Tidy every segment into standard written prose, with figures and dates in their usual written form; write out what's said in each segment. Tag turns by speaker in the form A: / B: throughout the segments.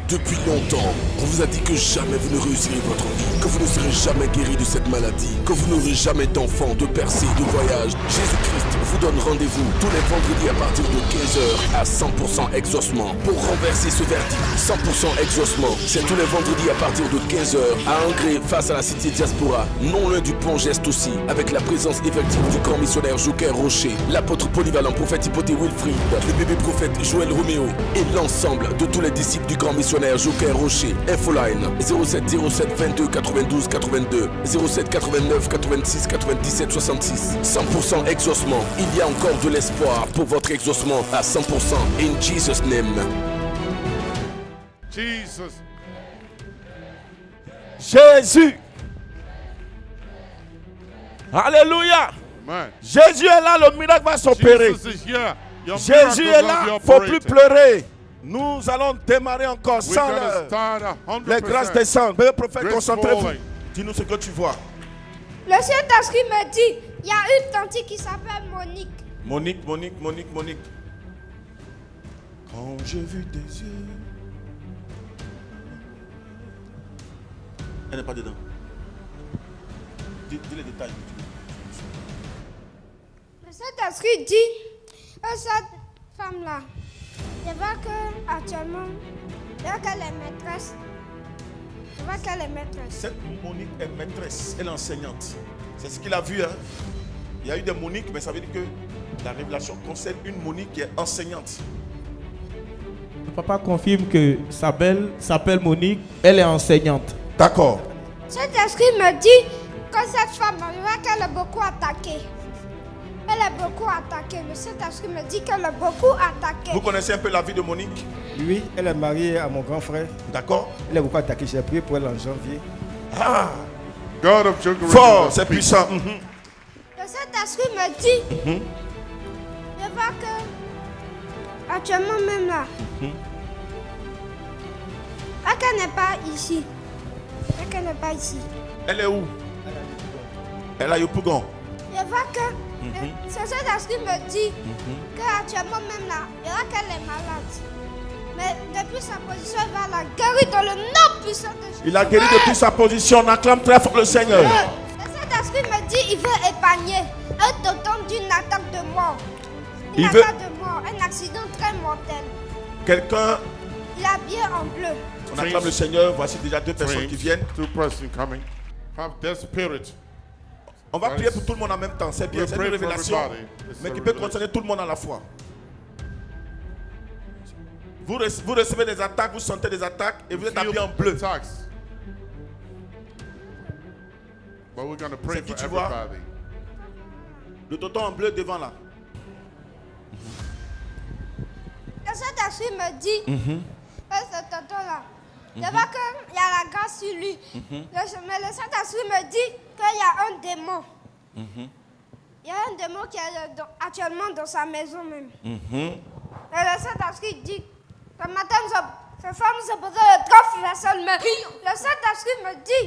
A: Depuis longtemps, on vous a dit que jamais vous ne réussirez votre vie, que vous ne serez jamais guéri de cette maladie, que vous n'aurez jamais d'enfants, de percées, de voyages. Jésus-Christ vous donne rendez-vous tous les vendredis à partir de 15h à 100% exaucement. Pour renverser ce verdict, 100% exaucement, c'est tous les vendredis à partir de 15h à Angré face à la cité diaspora, non loin du pont Geste aussi, avec la présence effective du grand missionnaire Joker Rocher, l'apôtre polyvalent prophète Hypothé Wilfried, le bébé prophète Joël Roméo et l'ensemble de tous les disciples du grand missionnaire Joker Rocher. Infoline 07 07 22 92 82 07 89 86 97 66. 100% exaucement. Il y a encore de l'espoir pour votre exaucement à 100%. In Jesus' name.
B: Jesus.
C: Jésus. Alléluia.
B: Amen.
C: Jésus est là, le miracle va s'opérer.
B: Jesus is here. Your
C: Jésus
B: miracle
C: est
B: will
C: là,
B: be
C: il ne faut plus
B: operated.
C: pleurer. Nous allons démarrer encore
B: We're
C: sans
B: gonna start 100%.
C: les grâces descendent. Bébé prophète,
B: Grace
C: concentrez-vous.
B: falling.
C: Dis-nous ce que tu vois.
D: Le Saint-Esprit me dit, il y a une tante qui s'appelle Monique.
C: Monique. Quand j'ai vu tes yeux. Elle n'est pas dedans. Dis les détails.
D: Le Saint-Esprit dit que cette femme-là, je vois qu'actuellement, je vois qu'elle est maîtresse. Je vois qu'elle est maîtresse.
C: Cette Monique est maîtresse, elle est enseignante. C'est ce qu'il a vu. Hein? Il y a eu des Moniques, mais ça veut dire que la révélation concerne une Monique qui est enseignante.
E: Le papa confirme que s'appelle Monique, elle est enseignante.
C: D'accord.
D: Cet esprit me dit que cette femme, je vois qu'elle est beaucoup attaquée. Elle est beaucoup attaquée. Le Saint-Esprit me dit qu'elle est beaucoup attaquée.
C: Vous connaissez un peu la vie de Monique?
F: Oui, elle est mariée à mon grand frère.
C: D'accord.
F: Elle est beaucoup attaquée. J'ai prié pour elle en janvier.
C: Ah!
B: God of Joker.
C: Fort, c'est puissant.
D: Le Saint-Esprit me dit, je vois que actuellement même là, qu'elle n'est pas ici. Qu'elle n'est pas ici.
C: Elle est où? Elle est à Yopougon.
D: Je vois que le Saint-Esprit me dit qu'actuellement même là, je vois qu'elle est malade. Mais depuis sa position, elle va la guérir dans le nom puissant de Jésus.
C: Il a guéri depuis sa position. On acclame très fort le Seigneur.
D: Le Saint-Esprit me dit il veut épargner un totem d'une attaque de mort. Une attaque de mort, un accident très mortel.
C: Quelqu'un.
D: Il est habillé en bleu.
C: On acclame le Seigneur. Voici déjà deux personnes qui viennent.
B: Two persons coming. Have their spirit.
C: On va prier pour tout le monde en même temps. C'est bien, c'est une révélation, mais qui peut concerner tout le monde à la fois. Vous recevez des attaques, vous sentez des attaques et vous êtes habillé en bleu. C'est qui tu vois? Le toton en bleu devant là.
D: Le Saint-Esprit me dit que ce toton-là, je vois qu'il y a la grâce sur lui. Mais le Saint-Esprit me dit qu'il y a un démon. Il y a un démon qui est actuellement dans sa maison même. Et le Saint-Esprit dit que matin, cette femme se posait le trop seul, mais le Saint-Esprit me dit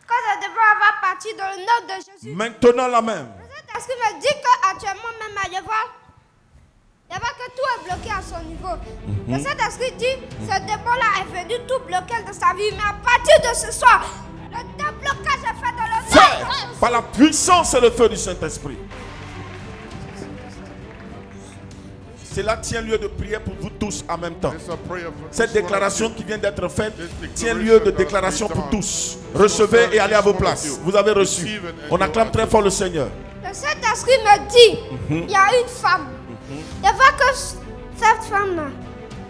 D: que ça devrait avoir parti dans le nom de Jésus.
C: Maintenant la même.
D: Le Saint-Esprit me dit qu'actuellement même, je vois que tout est bloqué à son niveau. Le Saint-Esprit dit ce démon-là est venu tout bloquer dans sa vie, mais à partir de ce soir, le déblocage est fait dans le nom de Jésus.
C: Par la puissance et le feu du Saint-Esprit. Cela tient lieu de prière pour vous tous en même temps. Cette déclaration qui vient d'être faite tient lieu de déclaration pour tous. Recevez et allez à vos places. Vous avez reçu. On acclame très fort le Seigneur.
D: Le Saint-Esprit me dit, il y a une femme. Je vois que cette femme-là,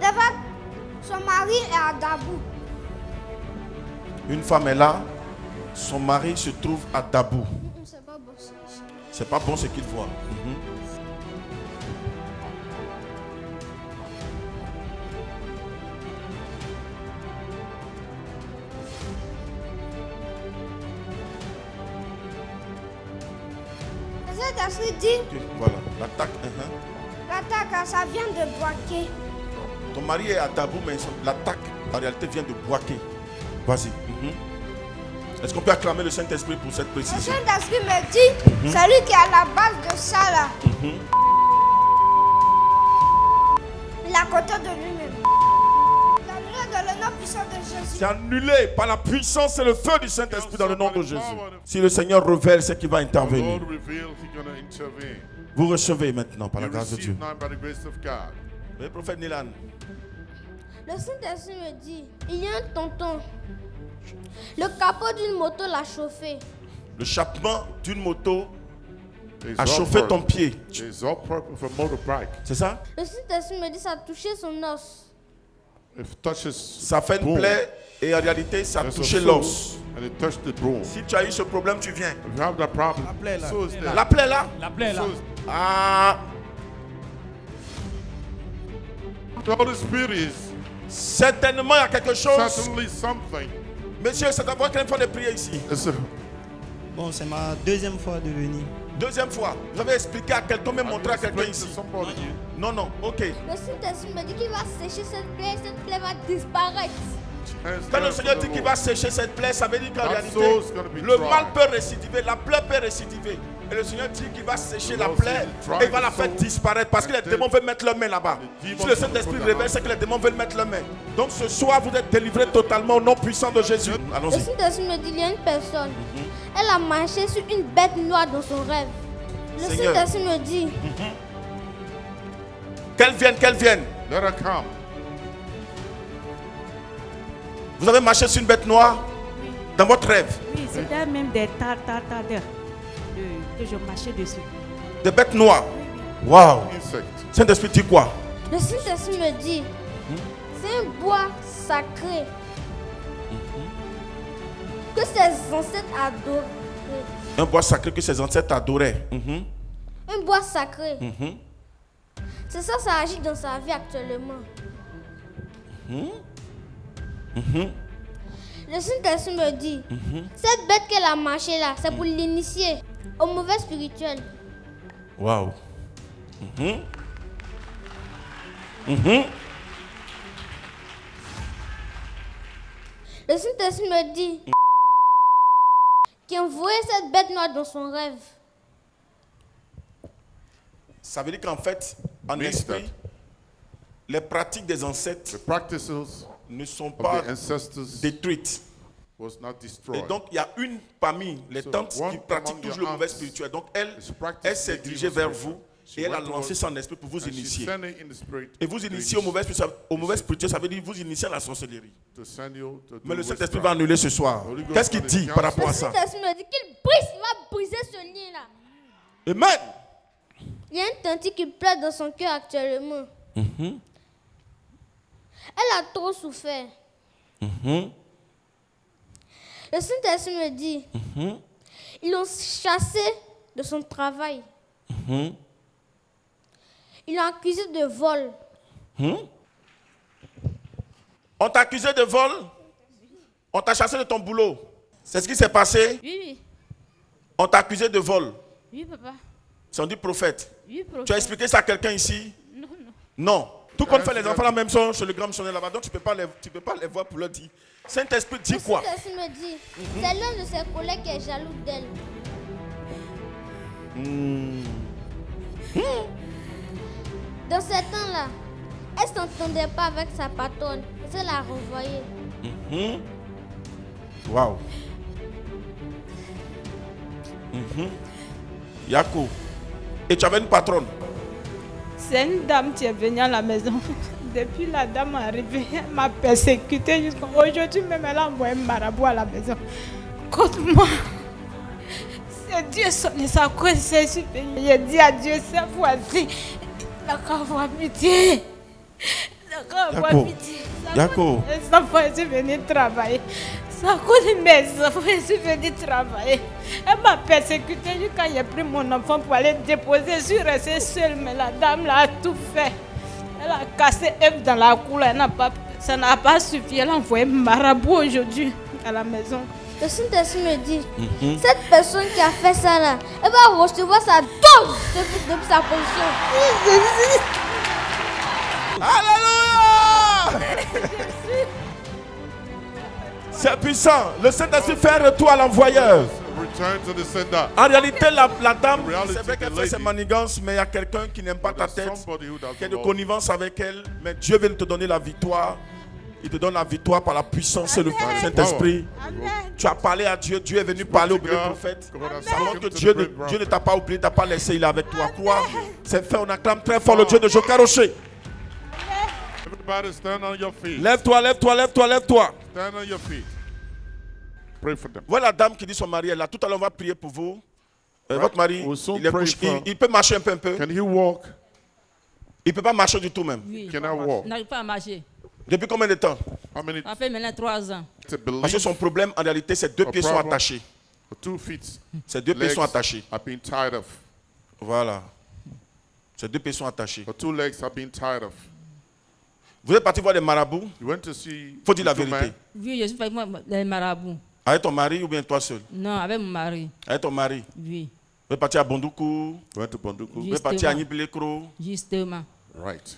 D: je vois que son mari est à Dabou.
C: Une femme est là. Son mari se trouve à Dabou.
D: C'est pas bon.
C: C'est pas bon ce qu'il voit.
D: Le Saint-Esprit dit,
C: Voilà, l'attaque.
D: l'attaque, ça vient de Boaké.
C: Ton mari est à Dabou, mais l'attaque en réalité vient de Boaké. Vas-y. Est-ce qu'on peut acclamer le Saint-Esprit pour cette
D: Le
C: précision?
D: Saint-Esprit me dit, celui qui est à la base de ça là, il est à côté de lui-même. Jésus.
C: C'est annulé par la puissance et le feu du Saint-Esprit dans le nom de Jésus. Si le Seigneur révèle, c'est qu'il va intervenir. Vous recevez maintenant par la grâce de Dieu. Le prophète Nilan.
D: Le Saint-Esprit me dit, il y a un tonton. Le capot d'une moto l'a chauffé.
C: Le chapeau d'une moto a chauffé ton pied. C'est ça?
D: Le Saint-Esprit me dit, ça a touché son os.
C: Ça fait une plaie et en réalité, ça a touché l'os. Si tu as eu ce problème, tu viens.
E: La plaie là.
C: La plaie là?
E: La plaie là.
C: Ah.
B: The Holy Spirit
C: Certainement, il y a quelque
B: is
C: chose.
B: certainly something.
C: Monsieur, c'est d'abord qu'une fois de prier ici.
G: Bon, c'est ma deuxième fois de venir.
C: Deuxième fois, vous avez expliqué à quelqu'un, même montré à quelqu'un ici. Non, non, ok.
D: Le Saint-Esprit me dit qu'il va sécher cette plaie va disparaître.
C: Quand le Seigneur dit qu'il va sécher cette plaie, ça veut dire qu'en réalité, le mal peut récidiver, la plaie peut récidiver. Et le Seigneur dit qu'il va sécher la plaie et il va la faire disparaître parce que les démons veulent mettre leurs mains là-bas. Si le Saint-Esprit révèle, c'est que les démons veulent mettre leurs mains. Donc ce soir, vous êtes délivrés totalement au nom puissant de Jésus.
D: Le
C: Allons-y.
D: Saint-Esprit me dit qu'il y a une personne. Elle a marché sur une bête noire dans son rêve. Le
C: Seigneur.
D: Saint-Esprit me dit,
C: Qu'elle vienne, qu'elle vienne.
B: Let her come.
C: Vous avez marché sur une bête noire dans votre rêve.
H: Oui, c'était même des tartares que je marchais dessus.
C: Des bêtes noires. Waouh.
B: Insect.
C: Saint-Esprit dit quoi?
D: le Saint-Esprit me dit, c'est un bois sacré que ses ancêtres adoraient.
C: Un bois sacré que ses ancêtres adoraient. Mhm.
D: Un bois sacré.
C: Mhm.
D: C'est ça, ça agit dans sa vie actuellement. Le Saint-Esprit me dit, cette bête qu'elle a marché là, c'est pour l'initier au mauvais spirituel.
C: Waouh. Mhm. Mhm.
D: Le Saint-Esprit me dit qu'il envoyait cette bête noire dans son rêve.
C: Ça veut dire qu'en fait, en esprit, les pratiques des ancêtres
B: The practices
C: ne sont
B: of
C: pas
B: the ancestors
C: détruites.
B: was not
C: Et
B: destroyed.
C: donc, il y a une parmi les
B: So,
C: tantes
B: one
C: qui pratique
B: among
C: toujours
B: your
C: le mauvais
B: aunts
C: spirituel. Donc, elle
B: is practicing
C: elle s'est
B: the
C: dirigée
B: evil
C: vers
B: spiritual.
C: vous
B: She
C: et elle a
B: went
C: lancé
B: towards
C: son esprit pour vous
B: and she
C: initier.
B: sent it in the spirit
C: Et vous
B: to
C: initier au mauvais spirituel, ça veut dire vous initier à la sorcellerie.
B: to send you to
C: Mais
B: do
C: le Saint-Esprit
B: witchcraft.
C: va annuler ce soir.
B: Holy Ghost
C: Qu'est-ce qu'il
B: will
C: dit par
B: cancel.
C: rapport
D: Le
C: à ça?
D: Saint-Esprit me dit qu'il brise, il va briser ce lien-là.
C: Amen.
D: Il y a une tante qui pleure dans son cœur actuellement.
C: Mhm.
D: Elle a trop souffert.
C: Mhm.
D: Le Saint-Esprit me dit,
C: Mhm.
D: ils l'ont chassé de son travail.
C: Mhm.
D: Ils l'ont accusé de vol.
C: Mhm. On t'a accusé de vol? On t'a chassé de ton boulot? C'est ce qui s'est passé?
H: Oui, oui.
C: On t'a accusé de vol?
H: Oui, papa.
C: C'est on dit prophète.
H: Oui,
C: Tu as
H: prophète.
C: expliqué ça à quelqu'un ici?
H: Non, non.
C: Non. Tout comme fait les enfants la même chose chez le grand missionnaire là-bas. Donc tu peux pas les voir pour leur dire. Saint-Esprit dit
D: Le
C: quoi?
D: Saint-Esprit me dit, c'est l'un de ses collègues qui est jaloux d'elle. Dans ces temps-là, elle ne s'entendait pas avec sa patronne. Elle l'a renvoyée.
C: Mhm. Waouh. Mhm. Yako. Et tu avais une patronne?
H: C'est une dame qui est venue à la maison. Depuis la dame est arrivée, elle m'a persécutée jusqu'à aujourd'hui même. Elle a envoyé un marabout à la maison contre moi. C'est Dieu sonné sa cause, c'est super. J'ai dit à Dieu cette fois-ci, il n'a qu'à avoir pitié. Il n'a qu'à avoir
C: Yako.
H: pitié.
C: Yako.
H: Ça fois, je suis venue travailler. Ça cause de mes enfants, je suis venue travailler. Elle m'a persécutée jusqu'à j'ai pris mon enfant pour aller déposer. Je suis restée seule, mais la dame là a tout fait. Elle a cassé Eve dans la cour, ça n'a pas suffi. Elle a envoyé un marabout aujourd'hui à la maison.
D: Le Saint-Esprit me dit, cette personne qui a fait ça là, elle va recevoir sa dose depuis sa position.
C: Alléluia! C'est puissant. Le Saint-Esprit fait retour à l'envoyeur.
B: Return to the sender.
C: En réalité, la dame,
B: Reality,
C: c'est vrai qu'elle
B: the
C: fait ses
B: lady.
C: manigances, mais il y a quelqu'un qui n'aime pas ta
B: There's
C: tête,
B: somebody who
C: qui est
B: doesn't
C: de
B: know.
C: connivence avec elle, mais Dieu veut te donner la victoire. Il te donne la victoire par la puissance et le Saint-Esprit. Tu as parlé à Dieu. Dieu est venu parler au premier prophète. Ça montre que Dieu ne t'a pas oublié, ne t'a pas laissé. Il est avec toi. Crois. C'est fait. On acclame très fort le Dieu de Jokaroché.
B: Everybody stand on your feet.
C: Lève-toi, lève-toi, lève-toi, lève-toi.
B: Stand on your feet. Pray for them.
C: Voilà la dame qui dit son mari est là. Tout à l'heure, on va prier pour vous. Votre mari, il est couché. Il peut marcher un peu.
B: Can he walk?
C: Il ne peut pas marcher du tout même.
I: Oui.
B: Can I walk?
I: Il n'arrive pas à marcher.
C: Depuis combien de temps?
B: How many?
I: Ça fait maintenant 3 ans.
C: Parce que son problème, en réalité, ses 2 pieds sont attachés.
B: The 2 feet.
C: Ses 2 pieds sont attachés.
B: Are being tied off.
C: Voilà. Ses 2 pieds sont attachés.
B: The 2 legs are being tied off.
C: Vous êtes parti voir les marabouts?
B: You went to see.
C: Faut dire la vérité.
I: Oui, je suis avec les marabouts.
C: Avec ton mari ou bien toi seul?
I: Non, avec mon mari.
C: Avec ton mari?
I: Oui.
C: Vous êtes parti à Bondoukou?
B: You went to Bondoukou.
C: Vous êtes parti à Nibilekro?
I: Justement.
B: Right.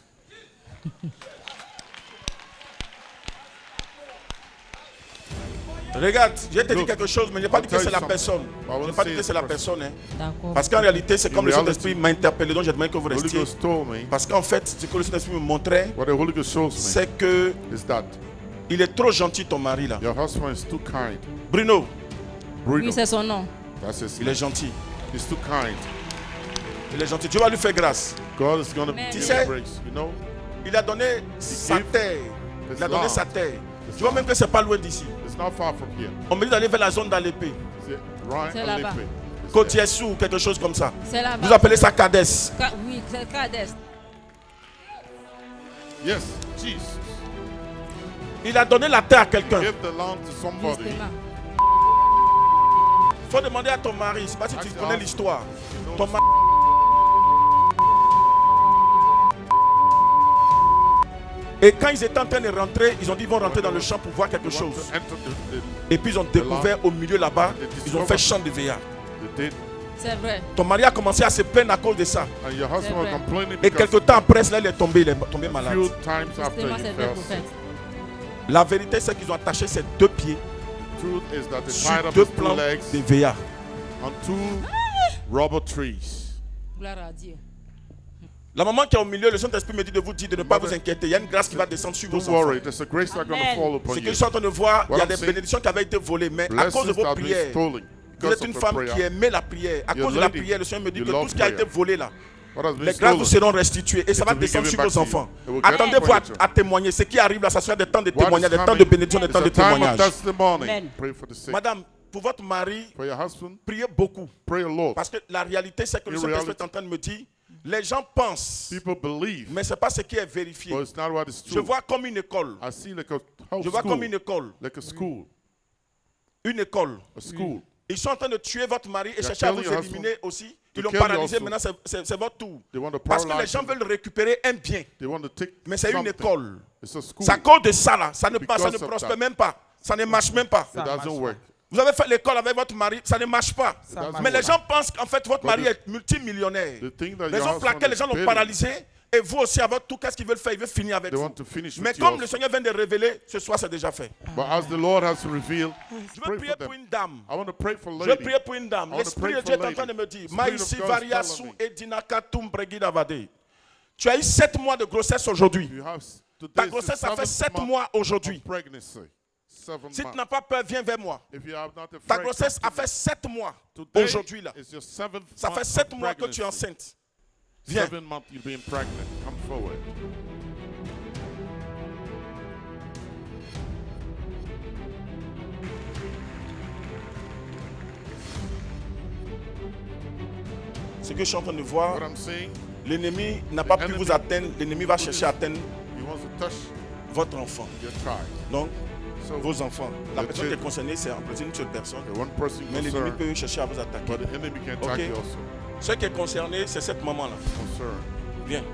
C: Regarde, je te dis quelque chose, mais je n'ai pas dit que c'est la personne. Je n'ai pas dit que c'est la personne. Hein. Parce qu'en réalité, c'est comme le Saint-Esprit m'a interpellé, donc j'ai demandé que vous restiez. Parce qu'en fait, ce que le Saint-Esprit me montrait, c'est que il est trop gentil, ton mari là. Bruno.
I: Oui, c'est son nom.
C: Il est gentil. Il est gentil. Dieu va lui faire grâce. Tu sais, il a donné sa terre. Il a donné sa terre. Tu vois même que ce n'est pas loin d'ici. On me dit d'aller vers la zone d'Alépé.
I: C'est là-bas.
C: Côte-Yessou ou quelque chose comme ça.
I: C'est là-bas.
C: Vous appelez ça Kades.
I: Oui, c'est Kades.
B: Yes, Jesus.
C: Il a donné la terre à quelqu'un.
B: Give the land to somebody.
C: Il faut demander à ton mari. Je ne sais pas si tu connais l'histoire. Ton mari. Et quand ils étaient en train de rentrer, ils ont dit qu'ils vont rentrer dans le champ pour voir quelque chose. Et puis ils ont découvert au milieu là-bas, ils ont fait champ de veillard.
I: C'est vrai.
C: Ton mari a commencé à se plaindre à cause de ça. Et quelques temps après, là, il est tombé malade. La vérité, c'est qu'ils ont attaché ses 2 pieds sur 2 plants de veillard.
I: Gloire à Dieu.
C: La maman qui est au milieu, le Saint-Esprit me dit de vous dire de ne pas vous inquiéter. Il y a une grâce qui va descendre sur vos enfants. Ce qu'ils sont en train de voir, il y a des bénédictions qui avaient été volées. Mais à cause de vos prières, vous êtes une femme qui aimait la prière. À cause de la prière, le Seigneur me dit que tout ce qui a été volé là, les grâces vous seront restituées et ça va descendre sur vos enfants. Attendez-vous à témoigner. Ce qui arrive là, ça sera des temps de témoignage, des temps de bénédiction, des temps de témoignage. Madame, pour votre mari, priez beaucoup. Parce que la réalité, c'est que le Saint-Esprit est en train de me dire, les gens pensent, mais ce n'est pas ce qui est vérifié. Je vois comme une école. Je vois comme une école. Une école. Ils sont en train de tuer votre mari et chercher à vous éliminer aussi. Ils l'ont paralysé, maintenant c'est votre tour. Parce que les gens veulent récupérer un bien. Mais c'est une école. C'est à cause de ça là. Ça ne prospère même pas. Ça ne marche même pas. Vous avez fait l'école avec votre mari, ça ne marche pas. Mais les gens pensent qu'en fait votre mari est multimillionnaire. Les ont plaqué, les gens l'ont paralysé. Et vous aussi, avec tout, qu'est-ce qu'ils veulent faire? Ils veulent finir avec vous. Mais comme le Seigneur vient de révéler, ce soir c'est déjà fait. Je veux prier pour une dame. Je veux prier pour une dame. L'Esprit de Dieu est en train de me dire, Maïsi Variasu Edinakatum Bregidavade. Tu as eu 7 mois de grossesse aujourd'hui. Ta grossesse a fait 7 mois aujourd'hui. Si tu n'as pas peur, viens vers moi. Ta grossesse a fait 7 mois aujourd'hui là. Ça fait 7 mois que tu es enceinte. Viens. Ce que je suis en train de voir, l'ennemi n'a pas pu vous atteindre. L'ennemi va chercher à atteindre votre enfant. Donc, vos enfants. La personne qui est concernée, c'est en principe une seule personne. Mais l'ennemi peut chercher à vous attaquer. Okay. Ce qui est concerné, c'est cette maman-là. Viens.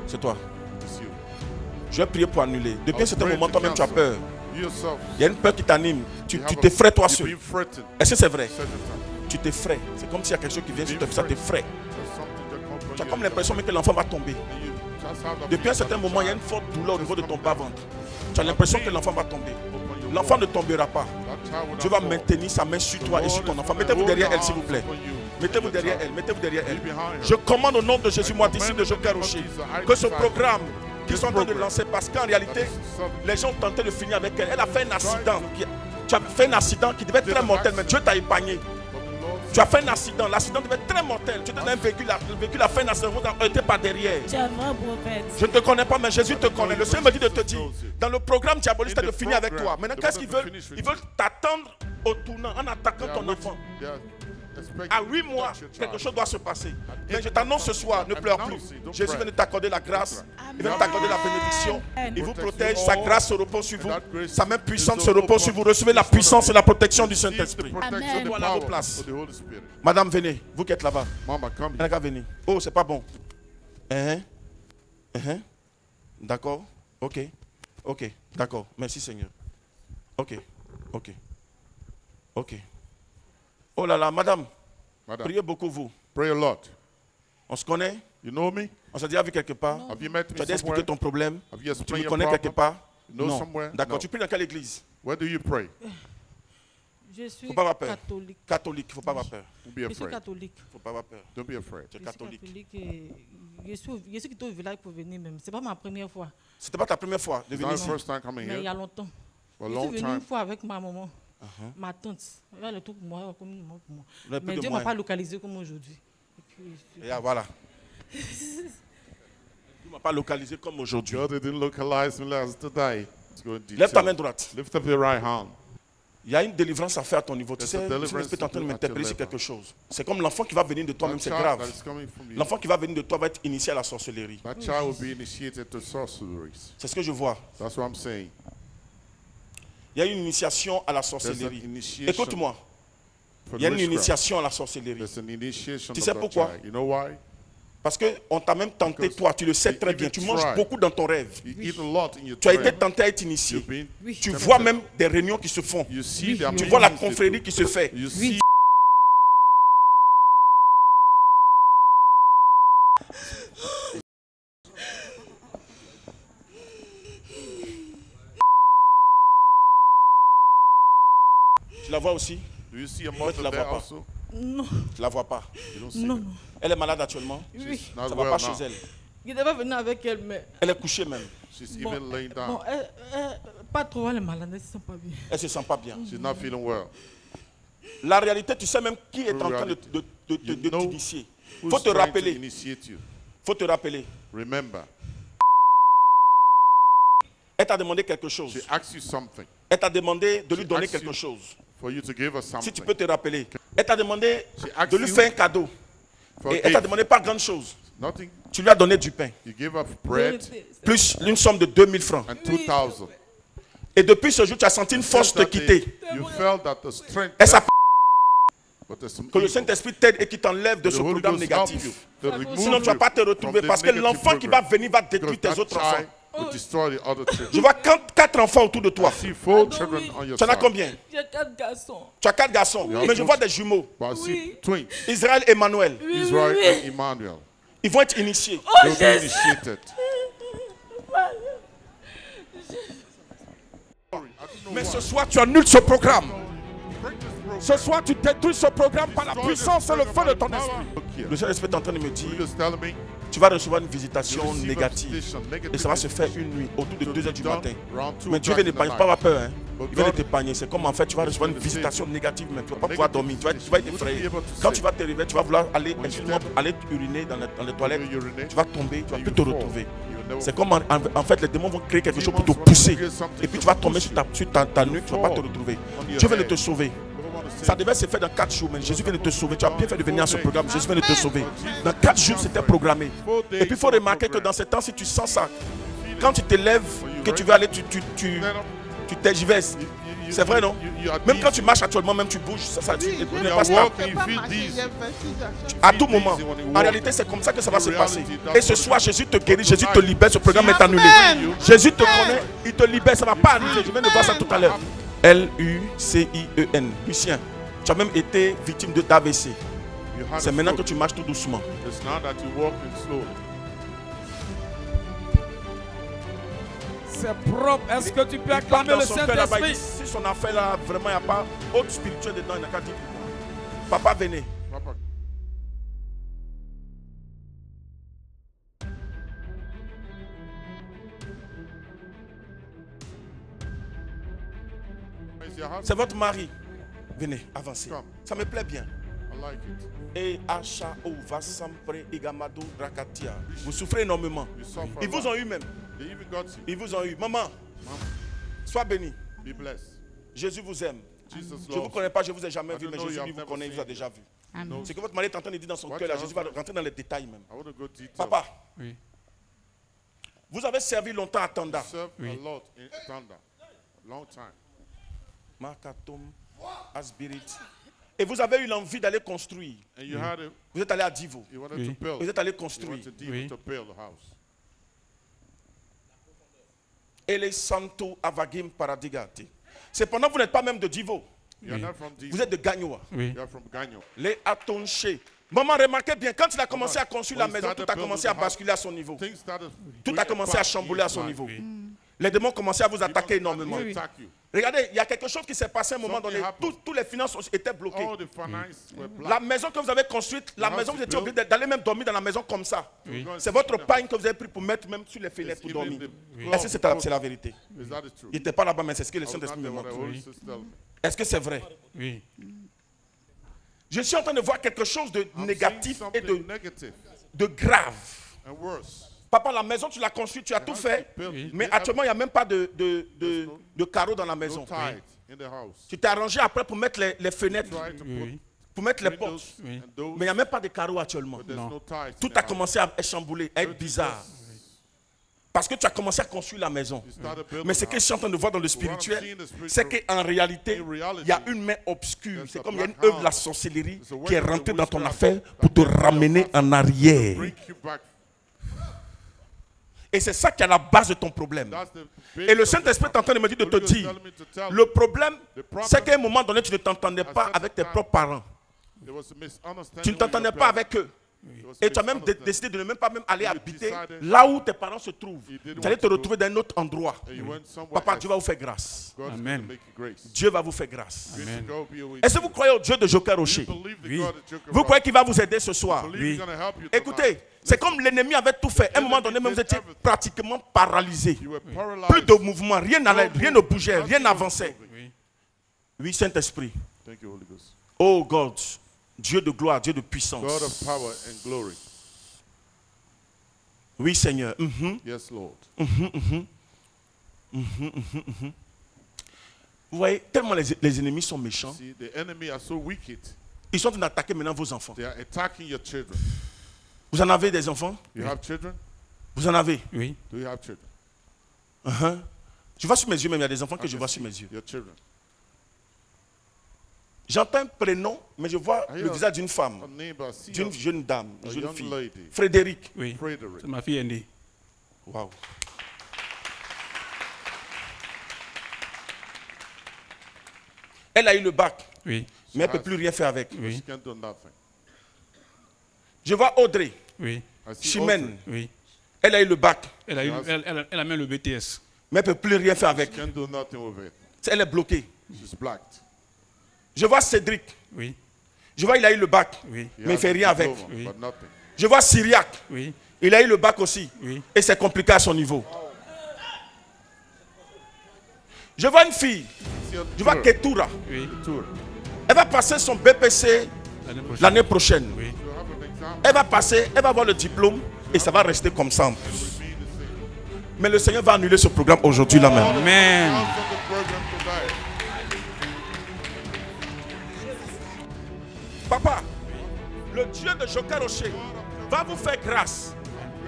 C: C'est toi. Je vais prier pour annuler. Depuis un certain moment, toi-même, tu as peur. Il y a une peur qui t'anime. Tu t'effraies toi seul. Est-ce que c'est vrai? Tu t'effraies. C'est comme s'il y a quelque chose qui vient sur toi, ça t'effraie. Tu as comme l'impression que l'enfant va tomber. Depuis un certain moment, il y a une forte douleur au niveau de ton bas-ventre. Tu as l'impression que l'enfant va tomber. L'enfant ne tombera pas. Dieu va maintenir sa main sur toi et sur ton enfant. Mettez-vous derrière elle, s'il vous plaît. Mettez-vous derrière elle. Mettez-vous derrière elle. Je commande au nom de Jésus, moi d'ici de Jokaroché, que ce programme qui sont en train de lancer parce qu'en réalité, les gens ont tenté de finir avec elle. Elle a fait un accident. Tu as fait un accident qui devait être très mortel, mais Dieu t'a épargné. Tu as fait un accident, l'accident devait être très mortel. Tu étais dans un véhicule, le véhicule a fait un accident, vous n'avez été pas derrière.
H: Tu es un vrai prophète.
C: Je ne te connais pas, mais Jésus te connaît. Le Seigneur me dit de te dire, dans le programme diabolique, c'est de finir avec toi. Maintenant, qu'est-ce qu'ils veulent? Ils veulent t'attendre au tournant en attaquant ton enfant. À 8 mois, quelque chose doit se passer. Mais je t'annonce ce soir, ne pleure plus. Jésus vient de t'accorder la grâce. Il vient de t'accorder la bénédiction. Il vous protège. Sa grâce se repose sur vous. Sa main puissante se repose sur vous. Recevez la puissance et la protection du Saint-Esprit.
H: Amen.
C: Voilà vos places. Madame, venez. Vous qui êtes là-bas. Venez. Oh, c'est pas bon. D'accord. Ok. Ok. D'accord. Merci, Seigneur. Ok. Ok. Ok. Oh là là, madame, priez beaucoup vous.
B: Pray a lot.
C: On se connaît?
B: You know me?
C: On s'est déjà vu quelque part?
B: Have you met me
C: Tu as déjà expliqué
B: somewhere?
C: ton problème?
B: Have you
C: Tu
B: explained
C: me
B: your
C: connais quelque
B: problem?
C: part?
B: You know
C: Non.
B: somewhere?
C: D'accord.
B: No.
C: Tu pries dans quelle église?
B: Where do you pray?
I: Je suis
C: Faut pas avoir peur.
I: catholique.
C: Catholique, faut pas avoir peur.
B: Don't be
I: Je suis
B: afraid.
I: catholique.
C: Faut pas avoir peur.
B: Don't be afraid.
C: Tu es
I: Je suis
C: catholique.
I: et je suis quitté au village pour venir même. C'est pas ma première fois.
C: C'était pas ta première fois de
B: It's
C: venir
B: not
C: ici?
B: the first time coming
I: Mais il y
B: here.
I: a longtemps.
B: For a
I: Je
B: long
I: suis venue une
B: time.
I: fois avec ma maman, ma tante. Elle a le truc pour moi, comme moi.
C: Vous n'avez plus
I: Mais
C: de
I: Dieu ne m'a
C: moyens.
I: pas localisé comme aujourd'hui. Et puis,
C: Et ah, voilà. Tu ne m'as pas localisé comme aujourd'hui.
B: God didn't localize me last today. Let's go in
C: Lève ta main
B: detail.
C: droite.
B: Lift up your right hand.
C: Il y a une délivrance à faire à ton niveau. Tu
B: There's
C: sais,
B: a
C: le
B: deliverance
C: Saint-Esprit est en train de
B: to do at
C: m'interpeller
B: your
C: sur
B: level.
C: quelque chose. C'est comme l'enfant qui va venir de toi-même,
B: That
C: c'est
B: child
C: grave.
B: that is coming from you.
C: L'enfant qui va venir de toi va être initié à la sorcellerie.
B: That child will be initiated to sorceries.
C: C'est ce que je vois.
B: That's what I'm saying.
C: Il y a une initiation à la
B: There's an
C: sorcellerie.
B: initiation
C: Écoute-moi.
B: for
C: Il y a une
B: witchcraft.
C: initiation à la sorcellerie.
B: There's an initiation
C: Tu
B: of
C: sais
B: that
C: pourquoi?
B: child. You know why?
C: Parce qu'on t'a même tenté,
B: Because
C: toi, tu le sais
B: you
C: très bien.
B: even
C: Tu manges
B: try.
C: beaucoup dans ton rêve.
B: You eat a lot in your
C: Tu as été
B: dream.
C: tenté à être initié.
B: You've been
C: Tu
B: tempted.
C: vois même des réunions qui se font.
B: You see the
C: Tu vois la
B: meetings they
C: confrérie
B: do.
C: qui se fait.
B: You see
C: Tu la vois aussi?
B: Do you see a
C: tu
B: mother
C: la
B: there
C: vois pas.
B: also?
I: non,
C: Tu la vois pas.
B: You don't see
I: non,
B: her.
I: non.
C: Elle est malade actuellement.
I: Oui.
B: She's not
C: Ça va
B: well
C: pas
B: now.
C: chez elle.
I: Je devais venir avec elle, mais
C: Elle est couchée même.
B: She's
I: bon,
B: even laying down.
I: bon, pas trop, elle est malade, elle ne se sent pas bien.
C: Elle se sent pas bien.
B: She's not feeling well.
C: La réalité, tu sais même qui est en train de
B: You know
C: t'initier.
B: Who's
C: Faut te
B: trying to
C: rappeler.
B: initiate you?
C: Faut te rappeler.
B: Remember,
C: Elle t'a demandé quelque chose.
B: she asked you something
C: Elle t'a demandé de lui
B: She
C: donner
B: asked
C: quelque
B: you
C: chose.
B: for you to give her
C: Si
B: something.
C: tu peux te rappeler. Elle t'a demandé
B: She asked
C: de lui
B: you
C: faire un cadeau.
B: for
C: Et
B: a
C: elle t'a
B: gift.
C: demandé pas grande chose.
B: Nothing.
C: Tu lui as donné du pain.
B: You give her bread
C: Plus une somme de 2000 francs.
B: and 2,000.
C: Et depuis ce jour, tu as senti une force te
B: That day,
C: quitter.
B: you felt that the strength
C: Elle s'appelle
B: but there's some
C: que le
B: evil.
C: Saint-Esprit t'aide et qui t'enlève de
B: The
C: ce
B: Holy
C: programme
B: Ghost help
C: négatif.
B: you to remove
C: Sinon, tu ne vas
B: you
C: pas te
B: from
C: retrouver
B: the
C: parce que
B: negative
C: l'enfant qui va
B: program.
C: venir va détruire
B: Because
C: tes autres
B: that
C: enfants.
B: child will destroy the other children.
C: Je vois 4 enfants autour de toi.
B: I see 4
H: Pardon,
B: children
H: oui.
B: on your
C: Tu en as
B: side.
C: combien?
H: J'ai 4 garçons.
C: Tu as 4 garçons.
B: Oui.
C: Mais je vois des jumeaux.
B: But I see
H: Oui.
B: twins,
C: Israël et Emmanuel.
B: Israel and Emmanuel.
C: Ils vont être initiés.
B: They'll be initiated.
C: Mais ce soir, tu annules ce programme. Ce soir, tu détruis ce programme par la puissance et le feu de ton esprit. Le Saint-Esprit est en train de me dire,
B: Holy Ghost telling me
C: tu vas recevoir une visitation
B: you receive a
C: négative.
B: visitation, negative
C: Et ça va se faire une nuit, autour de 2h du matin.
B: Round 2
C: Mais Dieu vient d'épargner, pas avoir peur. Hein. Il vient de t'épargner. C'est comme en fait, tu vas recevoir une visitation négative, mais tu ne vas pas pouvoir dormir. Tu vas être effrayé. Quand tu vas te réveiller, tu vas vouloir aller, excuse-moi, aller uriner dans les toilettes. Tu vas tomber, tu vas plus te retrouver. C'est comme en fait, les démons vont créer quelque chose pour te pousser. Et puis tu vas tomber sur ta nuque, tu ne vas pas te retrouver. Dieu vient de te sauver. Ça devait se faire dans 4 jours, mais Jésus vient de te sauver. Tu as bien fait de venir à ce programme. Jésus vient de te sauver. Dans 4 jours, c'était programmé. Et puis il faut remarquer que dans ces temps, si tu sens ça, quand tu te lèves, que tu veux aller, tu tergiverses. C'est vrai, non? Même quand tu marches actuellement, même tu bouges, ça tu n'es pas stable. À tout moment. En réalité, c'est comme ça que ça va se passer. Et ce soir, Jésus te guérit, Jésus te libère. Ce programme est annulé. Jésus te connaît, il te libère. Ça ne va pas arriver. Je viens de voir ça tout à l'heure. Lucien. Lucien. Tu as même été victime d'AVC. C'est maintenant que tu marches tout doucement.
B: It's now that you walk in slowly.
E: C'est propre. Est-ce que tu peux
C: Il parle
E: acclamer
C: dans
E: le
C: son cœur là-bas. Il dit,
E: Saint-Esprit?
C: si son affaire là, vraiment, il n'y a pas autre spirituel dedans, il n'y a qu'à dire pour moi. Papa, venez.
B: Papa,
C: C'est votre mari. Venez, avancez. Ça me plaît bien. Et Acha Ova Sampre Igamado Rakatia. Vous souffrez énormément. Ils vous ont eu même. Ils vous ont eu. Maman, sois béni. Jésus vous aime. Je ne vous connais pas, je ne vous ai jamais vu, mais Jésus lui vous connaît, il vous a déjà vu. C'est que votre mari est en train de dire dans son cœur, là, Jésus va rentrer dans les détails même. Papa, vous avez servi longtemps à Tanda.
B: Oui.
C: Makatom, Asbirit. Et vous avez eu l'envie d'aller construire. Vous êtes allé à Divo. Vous êtes allé construire. Et les Santo Avagim Paradigate. Cependant, vous n'êtes pas même de Divo. Vous êtes de Gagnoa. Les Atonche. Maman, remarquez bien, quand il a commencé à construire la maison, tout a commencé à basculer à son niveau. Tout a commencé à chambouler à son niveau. Les démons commençaient à vous attaquer énormément. Regardez, il y a quelque chose qui s'est passé à un moment donné. Tous les finances étaient bloquées. La maison que vous avez construite, la maison, vous étiez obligé d'aller même dormir dans la maison comme ça. C'est votre pagne que vous avez pris pour mettre même sur les fenêtres pour dormir. Est-ce que c'est la vérité? Il n'était pas là-bas, mais c'est ce que le Saint-Esprit me montre. Est-ce que c'est vrai?
J: Oui.
C: Je suis en train de voir quelque chose de négatif et de grave. Papa, la maison, tu l'as construite, tu as tout fait, mais actuellement, il n'y a même pas de carreaux dans la maison. Tu t'es arrangé après pour mettre les fenêtres, pour mettre les portes, mais il n'y a même pas de carreaux actuellement. Tout a commencé à chambouler, à être bizarre. Parce que tu as commencé à construire la maison. Mais ce que je suis en train de voir dans le spirituel, c'est qu'en réalité, il y a une main obscure. C'est comme il y a une œuvre de la sorcellerie qui est rentrée dans ton affaire pour te ramener en arrière. Et c'est ça qui est à la base de ton problème. Et le Saint-Esprit est en train de me dire de te dire, le problème, c'est qu'à un moment donné, tu ne t'entendais pas avec tes propres parents. Tu ne t'entendais pas avec eux. Et tu as même décidé de ne même pas même aller habiter là où tes parents se trouvent. Tu allais te retrouver dans un autre endroit. Papa, Dieu va vous faire grâce.
J: Amen.
C: Dieu va vous faire grâce.
J: Amen.
C: Est-ce que vous croyez au Dieu de Joker Rocher?
J: Oui.
C: Vous croyez qu'il va vous aider ce soir?
J: Oui.
C: Écoutez, c'est comme l'ennemi avait tout fait. À un moment donné, même vous étiez pratiquement paralysé. Plus de mouvement, rien ne bougeait, rien n'avançait. Oui, Saint-Esprit. Oh God. Dieu de gloire, Dieu de puissance.
B: God of power and glory.
C: Oui, Seigneur.
B: Yes, Lord.
C: Vous voyez, tellement les ennemis sont méchants.
B: See, the enemy are so wicked.
C: Ils sont en train d'attaquer maintenant vos enfants.
B: They are attacking your children.
C: Vous en avez des enfants?
B: You have children?
C: Vous en avez?
J: Oui.
B: Do you have children?
C: Je vois sur mes yeux même, il y a des enfants que je vois sur mes yeux.
B: Your children.
C: J'entends un prénom, mais je vois le visage d'une femme, d'une jeune dame, une jeune fille. Frédéric.
J: Oui, c'est ma fille aînée.
C: Waouh. Elle a eu le bac,
J: oui,
C: mais elle ne peut plus rien faire avec.
J: Oui.
C: Je vois Audrey.
J: Oui.
C: Chimène.
J: Oui.
C: Elle a eu le bac.
J: Elle a même le BTS.
C: Mais elle ne peut plus rien faire avec. Elle est bloquée. Je vois Cédric.
J: Oui.
C: Je vois il a eu le bac.
J: Oui.
C: Mais il ne fait rien avec.
J: Oui.
C: Je vois Syriac.
J: Oui.
C: Il a eu le bac aussi.
J: Oui.
C: Et c'est compliqué à son niveau. Je vois une fille. Je vois Ketura.
J: Oui.
C: Elle va passer son BPC l'année prochaine.
J: Oui.
C: Elle va passer, elle va avoir le diplôme et ça va rester comme ça. Mais le Seigneur va annuler ce programme aujourd'hui là même.
J: Amen.
C: Papa, le Dieu de Joker Rocher va vous faire grâce.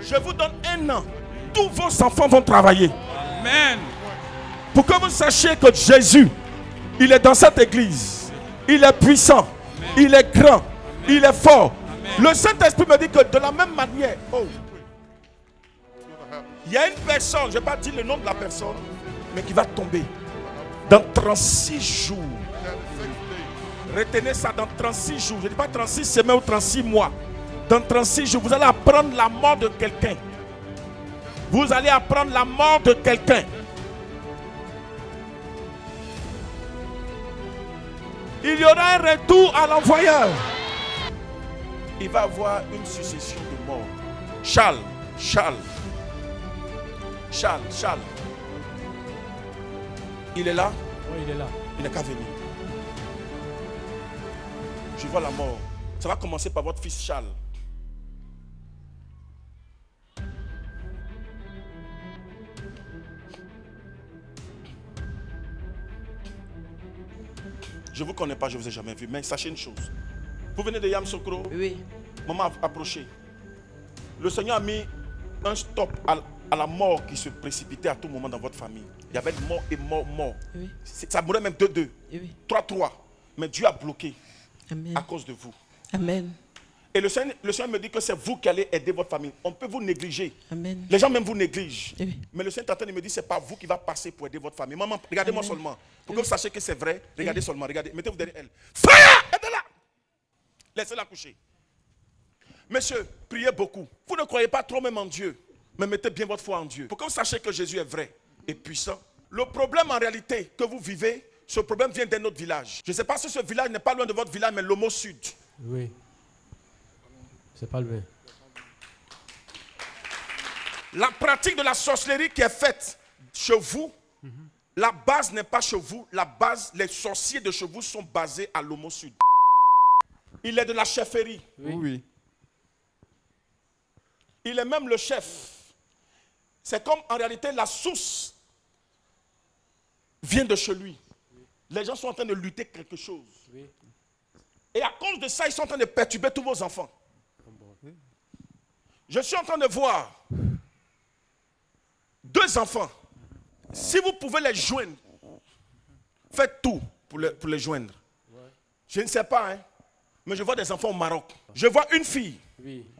C: Je vous donne 1 an. Tous vos enfants vont travailler.
J: Amen.
C: Pour que vous sachiez que Jésus, il est dans cette église. Il est puissant. Amen. Il est grand. Amen. Il est fort. Amen. Le Saint-Esprit me dit que de la même manière, il y a une personne, je ne vais pas dire le nom de la personne, mais qui va tomber dans 36 jours. Retenez ça, dans 36 jours. Je ne dis pas 36 semaines ou 36 mois. Dans 36 jours, vous allez apprendre la mort de quelqu'un. Vous allez apprendre la mort de quelqu'un. Il y aura un retour à l'envoyeur. Il va y avoir une succession de morts. Charles. Il est là?
E: Oh, il est là.
C: Il n'est qu'à venir. Je vois la mort. Ça va commencer par votre fils Charles. Je ne vous connais pas, je ne vous ai jamais vu, mais sachez une chose. Vous venez de Yamoussoukro?
K: Oui.
C: Maman, approchez. Le Seigneur a mis un stop à la mort qui se précipitait à tout moment dans votre famille. Il y avait mort et mort.
K: Oui.
C: Ça mourait même 2-2.
K: Oui.
C: 3-3. Mais Dieu a bloqué.
K: Amen.
C: À cause de vous.
K: Amen.
C: Et le Seigneur me dit que c'est vous qui allez aider votre famille. On peut vous négliger.
K: Amen.
C: Les gens même vous négligent.
K: Oui.
C: Mais le Seigneur est en train de me dire, c'est pas vous qui va passer pour aider votre famille. Maman, regardez-moi seulement. Pour que vous sachiez que c'est vrai, regardez seulement. Regardez. Mettez-vous derrière elle. Fire! Aidez-la! Laissez-la coucher. Monsieur, priez beaucoup. Vous ne croyez pas trop même en Dieu. Mais mettez bien votre foi en Dieu. Pour que vous sachiez que Jésus est vrai et puissant. Le problème en réalité que vous vivez, ce problème vient d'un autre village. Je ne sais pas si ce village n'est pas loin de votre village, mais l'Homo Sud.
E: Oui. C'est pas le même.
C: La pratique de la sorcellerie qui est faite chez vous, la base n'est pas chez vous. La base, les sorciers de chez vous sont basés à l'Homo Sud. Il est de la chefferie.
E: Oui.
C: Il est même le chef. C'est comme en réalité la source vient de chez lui. Les gens sont en train de lutter quelque chose. Et à cause de ça, ils sont en train de perturber tous vos enfants. Je suis en train de voir 2 enfants. Si vous pouvez les joindre, faites tout pour les joindre. Je ne sais pas, hein, mais je vois des enfants au Maroc. Je vois une fille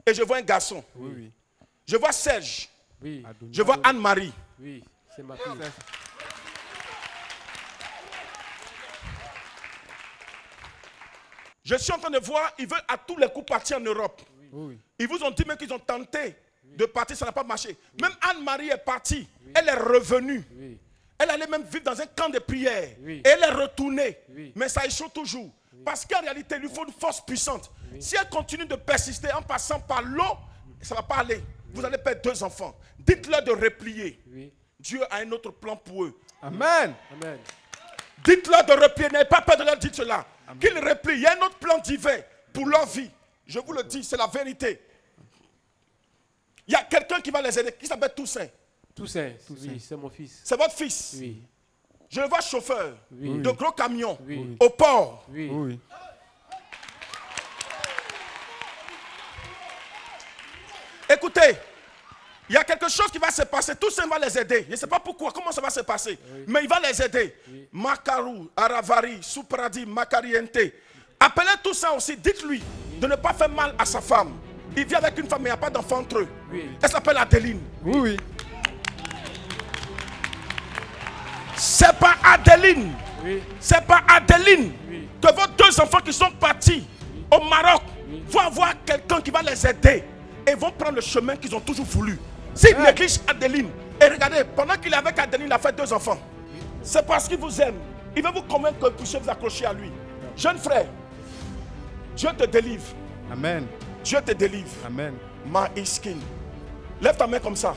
C: et je vois un garçon. Je vois Serge. Je vois Anne-Marie.
E: Oui, c'est ma fille.
C: Je suis en train de voir, ils veulent à tous les coups partir en Europe. Ils vous ont dit même qu'ils ont tenté de partir, ça n'a pas marché. Même Anne-Marie est partie, elle est revenue. Elle allait même vivre dans un camp de prière. Et elle est retournée. Mais ça échoue toujours. Parce qu'en réalité, il lui faut une force puissante. Si elle continue de persister en passant par l'eau, ça ne va pas aller. Vous allez perdre 2 enfants. Dites-leur de replier. Dieu a un autre plan pour eux.
F: Amen.
E: Amen.
C: Dites-leur de replier. N'ayez pas peur de leur dire cela. Qu'ils replient. Il y a un autre plan divin pour leur vie. Je vous le dis, c'est la vérité. Il y a quelqu'un qui va les aider, qui s'appelle Toussaint.
E: Toussaint, oui, c'est mon fils.
C: C'est votre fils.
E: Oui.
C: Je le vois chauffeur de gros camions
E: Oui.
C: au port.
E: Oui.
C: Écoutez, il y a quelque chose qui va se passer. Toussaint va les aider. Je ne sais pas pourquoi, comment ça va se passer. Mais il va les aider. Makarou, Aravari, Supradi, Makariente. Appelez Toussaint aussi. Dites-lui de ne pas faire mal à sa femme. Il vit avec une femme, mais il n'y a pas d'enfant entre eux. Elle s'appelle Adeline.
F: Oui.
C: C'est pas Adeline. C'est pas Adeline que vos 2 enfants qui sont partis au Maroc vont avoir quelqu'un qui va les aider et vont prendre le chemin qu'ils ont toujours voulu. S'ils négligent Adeline, et regardez, pendant qu'il est avec Adeline, il a fait 2 enfants. C'est parce qu'il vous aime. Il veut vous convaincre que vous puissiez vous accrocher à lui. Jeune frère, Dieu te délivre.
F: Amen.
C: Dieu te délivre.
F: Amen.
C: Ma iskin. Lève ta main comme ça.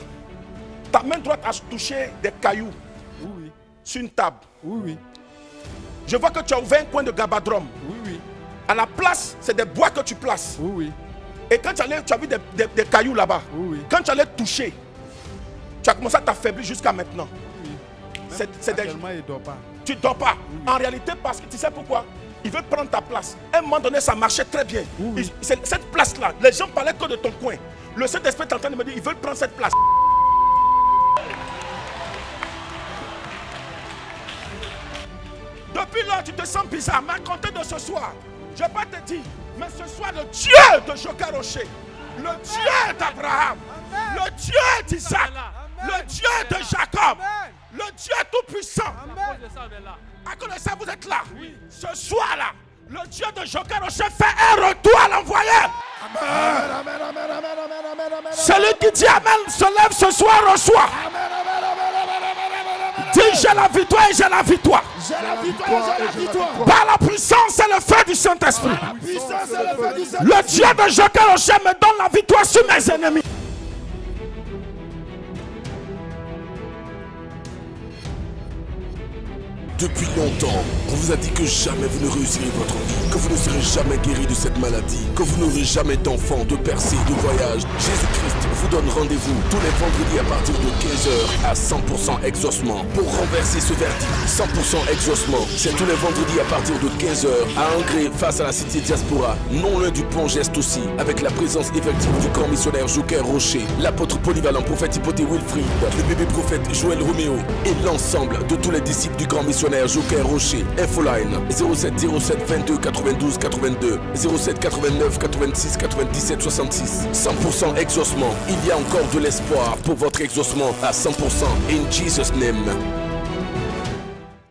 C: Ta main droite a touché des cailloux.
F: Oui.
C: Sur une table.
F: Oui.
C: Je vois que tu as ouvert un coin de gabadrum.
F: Oui.
C: À la place, c'est des bois que tu places.
F: Oui.
C: Et quand tu as vu des cailloux là-bas, quand tu allais toucher, tu as commencé à t'affaiblir jusqu'à maintenant.
F: Oui. Actuellement, il ne dort pas.
C: Tu ne dors pas. En réalité, parce que tu sais pourquoi? Il veut prendre ta place. À un moment donné, ça marchait très bien. Cette place-là, les gens parlaient que de ton coin. Le Saint-Esprit est en train de me dire, ils veulent prendre cette place. Depuis là, tu te sens bizarre. Mais à compter de ce soir, je ne vais pas te dire, mais ce soir, le Dieu de Joker Rocher, le Dieu d'Abraham, le Dieu d'Isaac, le Dieu de Jacob, le Dieu tout-puissant. À cause de ça, vous êtes là. Ce soir-là, le Dieu de Joker Rocher fait un retour à l'envoyé. Celui qui dit Amen se lève ce soir, reçoit. Dis j'ai la victoire et j'ai la victoire. Par la puissance et le feu du Saint-Esprit. Le Dieu de Joker Rocher me donne la victoire sur mes ennemis.
A: Depuis longtemps, on vous a dit que jamais vous ne réussirez votre vie, que vous ne serez jamais guéri de cette maladie, que vous n'aurez jamais d'enfants, de percées, de voyages. Jésus-Christ vous donne rendez-vous tous les vendredis à partir de 15h à 100% exaucement. Pour renverser ce verdict, 100% exaucement, c'est tous les vendredis à partir de 15h à Angré face à la cité diaspora, non loin du pont Geste aussi, avec la présence effective du grand missionnaire Joker Rocher, l'apôtre polyvalent prophète Hypothé Wilfried, le bébé prophète Joël Roméo et l'ensemble de tous les disciples du grand missionnaire Joker Rocher. Infoline 07 07 22 92 82 07 89 86 97 66. 100% exaucement. Il y a encore de l'espoir pour votre exaucement à 100%. In Jesus' name.